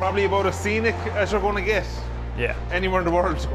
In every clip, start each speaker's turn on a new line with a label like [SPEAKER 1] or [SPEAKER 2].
[SPEAKER 1] Probably about as scenic as you're going to get
[SPEAKER 2] Yeah.
[SPEAKER 1] anywhere in the world.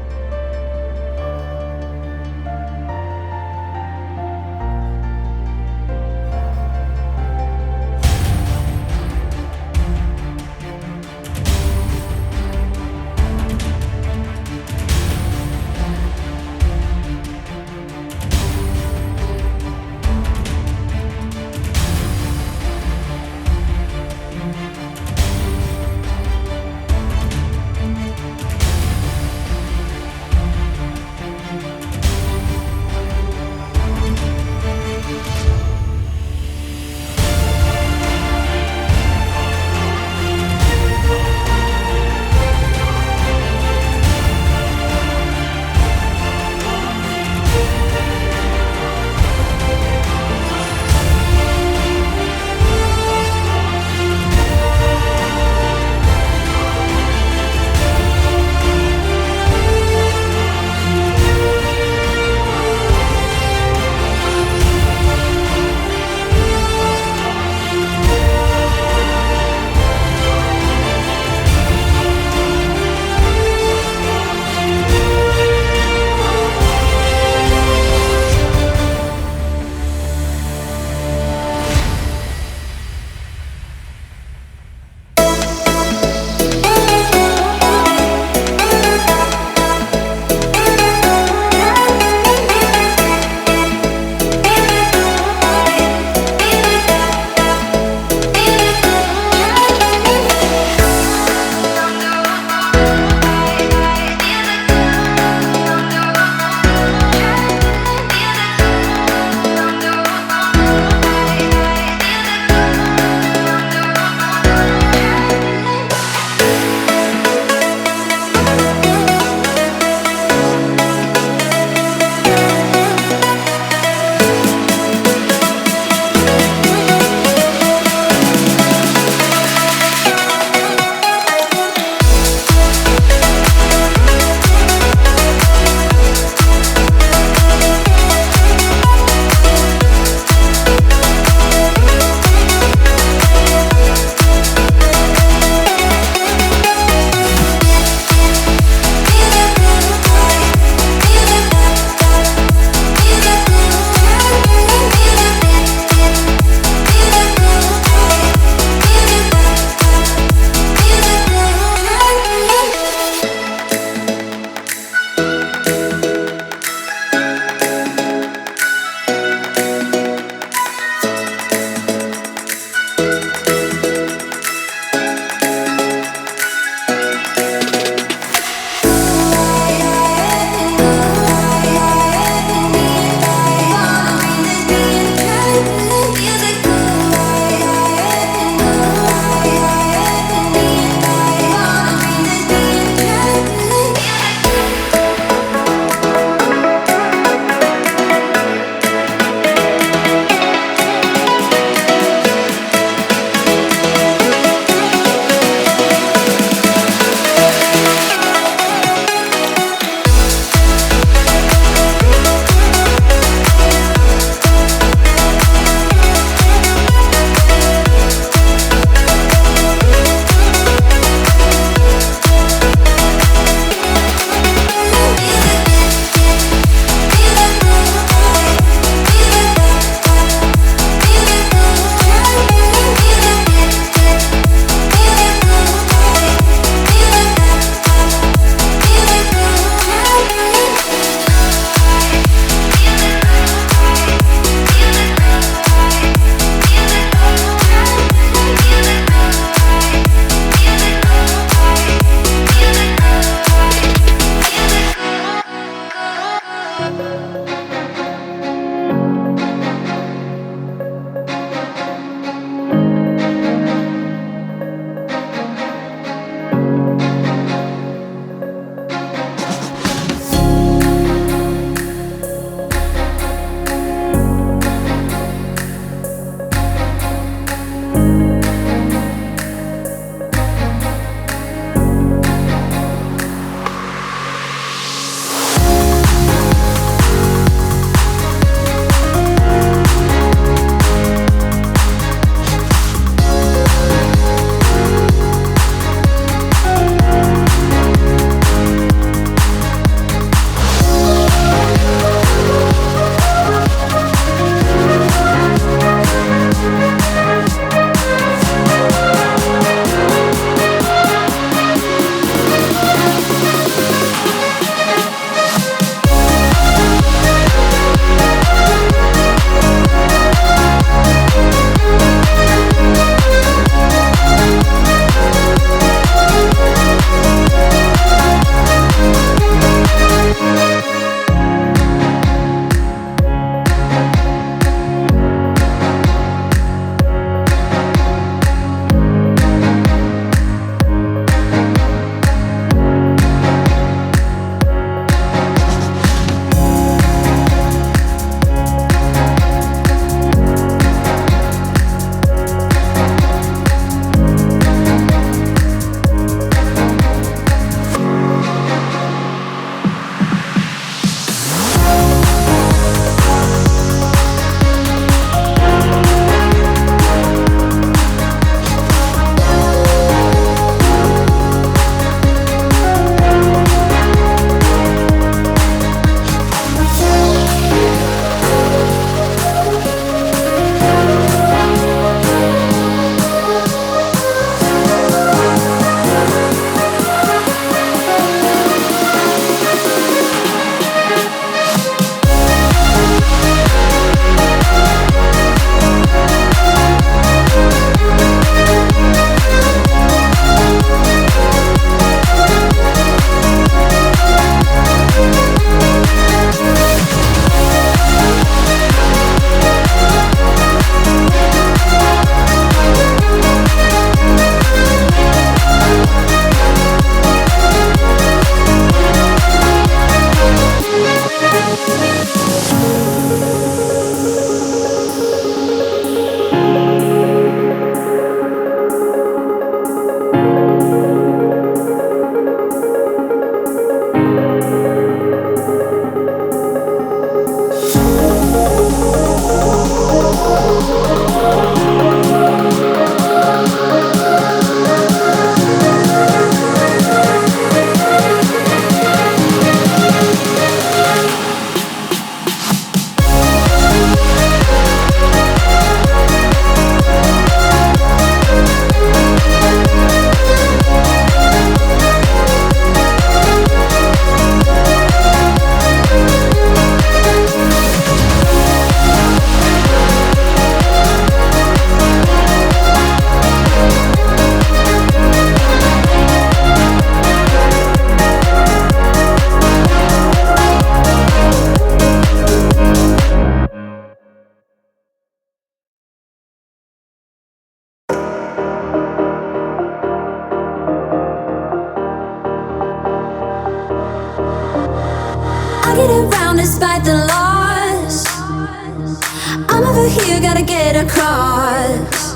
[SPEAKER 2] here, gotta get across.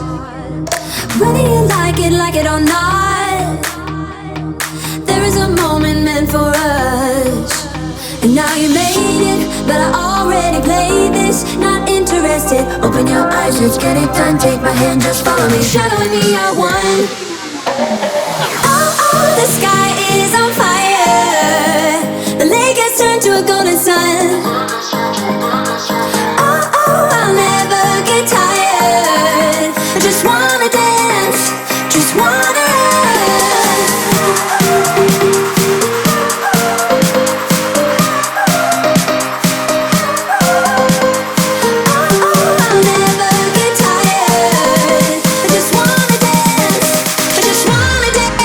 [SPEAKER 2] Whether you like it or not, there is a moment meant for us. And now you made it, but I already played this. Not interested, open your eyes, let's get it done. Take my hand, just follow me, shadowing me, I won. Oh, the sky is on fire. The lake has turned to a golden sun. Oh, I'll never get tired. I just wanna dance, just wanna run. Oh, I'll never get tired. I just wanna dance, I just wanna dance.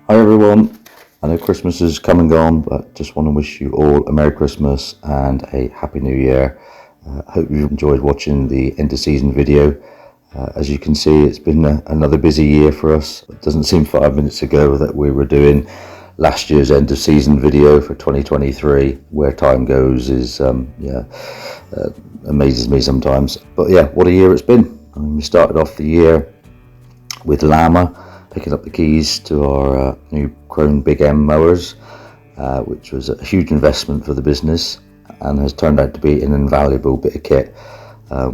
[SPEAKER 3] Hi everyone, I know Christmas has come and gone, but just want to wish you all a Merry Christmas and a Happy New Year. Hope you've enjoyed watching the end of season video. As you can see, it's been another busy year for us. It doesn't seem 5 minutes ago that we were doing last year's end of season video for 2023. Where time goes is amazes me sometimes. But yeah, what a year it's been. I mean, we started off the year with Llama picking up the keys to our new Krone Big M mowers, which was a huge investment for the business and has turned out to be an invaluable bit of kit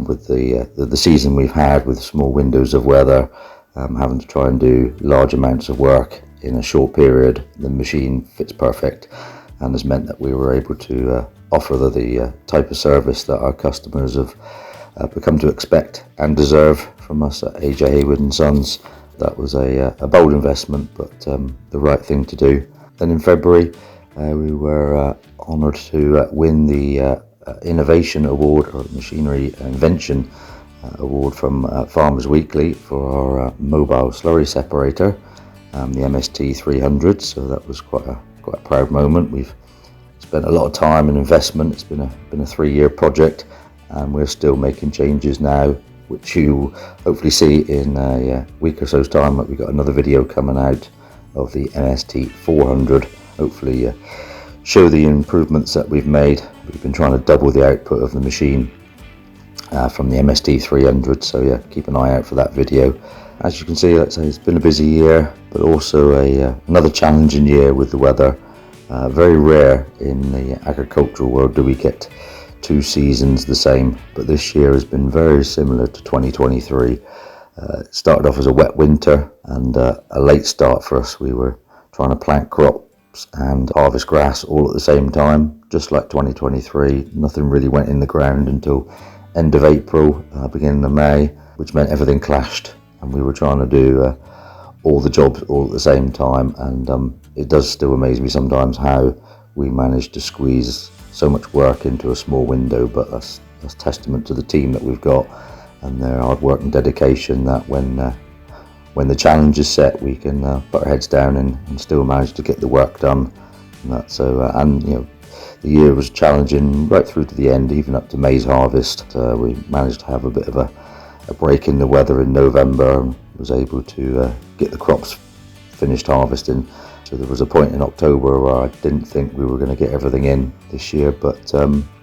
[SPEAKER 3] with the season we've had with small windows of weather, having to try and do large amounts of work in a short period. The machine fits perfect and has meant that we were able to offer the type of service that our customers have become to expect and deserve from us at AJ Heywood and Sons. That was a bold investment, but the right thing to do. Then in February, we were honoured to win the Innovation Award, or Machinery Invention award from Farmers Weekly for our mobile slurry separator, the MST 300. So that was quite a proud moment. We've spent a lot of time and investment. It's been a 3-year project, and we're still making changes now, which you hopefully see in a week or so's time. We've got another video coming out of the MST 400. Hopefully show the improvements that we've made. We've been trying to double the output of the machine from the MST 300, so yeah, keep an eye out for that video. As you can see, let's say it's been a busy year, but also another challenging year with the weather. Very rare in the agricultural world do we get 2 seasons the same, but this year has been very similar to 2023. It started off as a wet winter and a late start for us. We were trying to plant crops and harvest grass all at the same time, just like 2023. Nothing really went in the ground until end of April, beginning of May, which meant everything clashed, and we were trying to do all the jobs all at the same time. And it does still amaze me sometimes how we managed to squeeze so much work into a small window, but that's testament to the team that we've got and their hard work and dedication, that when the challenge is set, we can put our heads down and still manage to get the work done. And that's so and you know, the year was challenging right through to the end, even up to May's harvest. We managed to have a bit of a break in the weather in November and was able to get the crops finished harvesting. So there was a point in October where I didn't think we were going to get everything in this year, but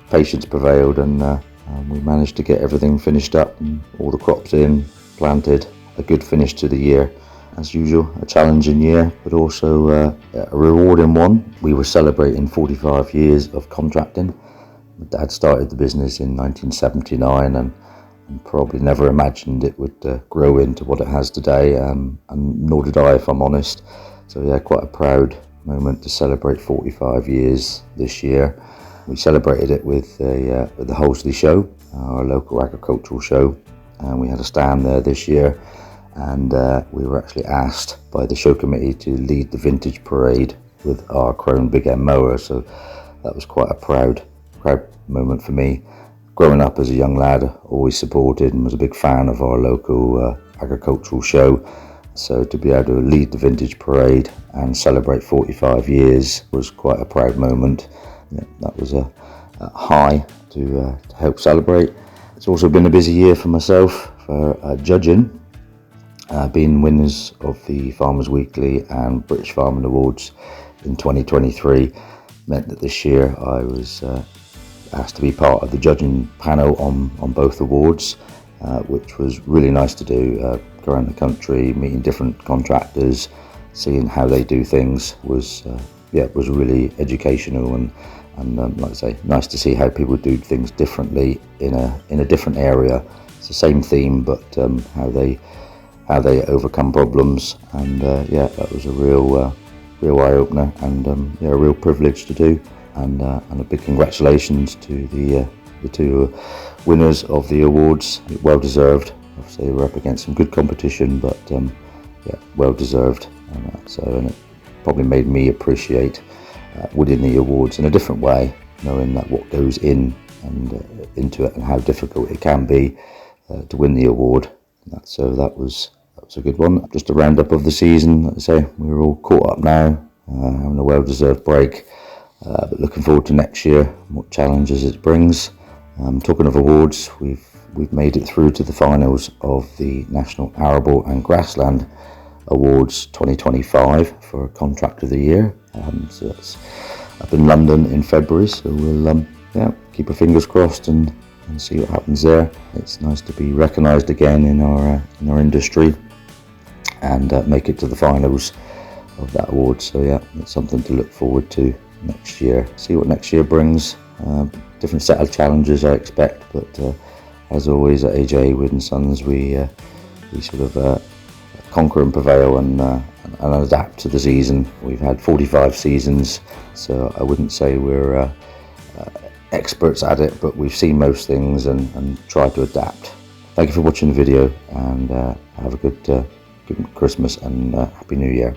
[SPEAKER 3] patience prevailed, and we managed to get everything finished up and all the crops in, planted. A good finish to the year. As usual, a challenging year, but also a rewarding one. We were celebrating 45 years of contracting. My dad started the business in 1979 and probably never imagined it would grow into what it has today, and nor did I, if I'm honest. So yeah, quite a proud moment to celebrate 45 years this year. We celebrated it with the Holsley show, our local agricultural show, and we had a stand there this year. And we were actually asked by the show committee to lead the vintage parade with our Krone Big M mower, so that was quite a proud moment for me. Growing up as a young lad, always supported and was a big fan of our local agricultural show, so to be able to lead the vintage parade and celebrate 45 years was quite a proud moment. Yeah, that was a high to help celebrate. It's also been a busy year for myself for judging. Being winners of the Farmers Weekly and British Farming Awards in 2023 meant that this year I was asked to be part of the judging panel on both awards, which was really nice to do. Go around the country, meeting different contractors, seeing how they do things was really educational, and like I say, nice to see how people do things differently in a different area. It's the same theme, but how they overcome problems, and that was a real eye-opener, and a real privilege to do, and a big congratulations to the 2 winners of the awards. Well deserved. Obviously, we're up against some good competition, but well deserved, and it probably made me appreciate winning the awards in a different way, knowing that what goes in and into it and how difficult it can be to win the award. So that was a good one. Just a roundup of the season. Like I say, we're all caught up now, having a well-deserved break, but looking forward to next year, what challenges it brings. Talking of awards, we've made it through to the finals of the National Arable and Grassland Awards 2025 for Contract of the Year. So that's up in London in February, so we'll keep our fingers crossed and see what happens there. It's nice to be recognised again in our industry and make it to the finals of that award. So yeah, it's something to look forward to next year. See what next year brings. Different set of challenges I expect, but as always at AJ Heywood and Sons, we sort of conquer and prevail and adapt to the season. We've had 45 seasons, so I wouldn't say we're experts at it, but we've seen most things and try to adapt. Thank you for watching the video, and have a good Christmas and Happy New Year.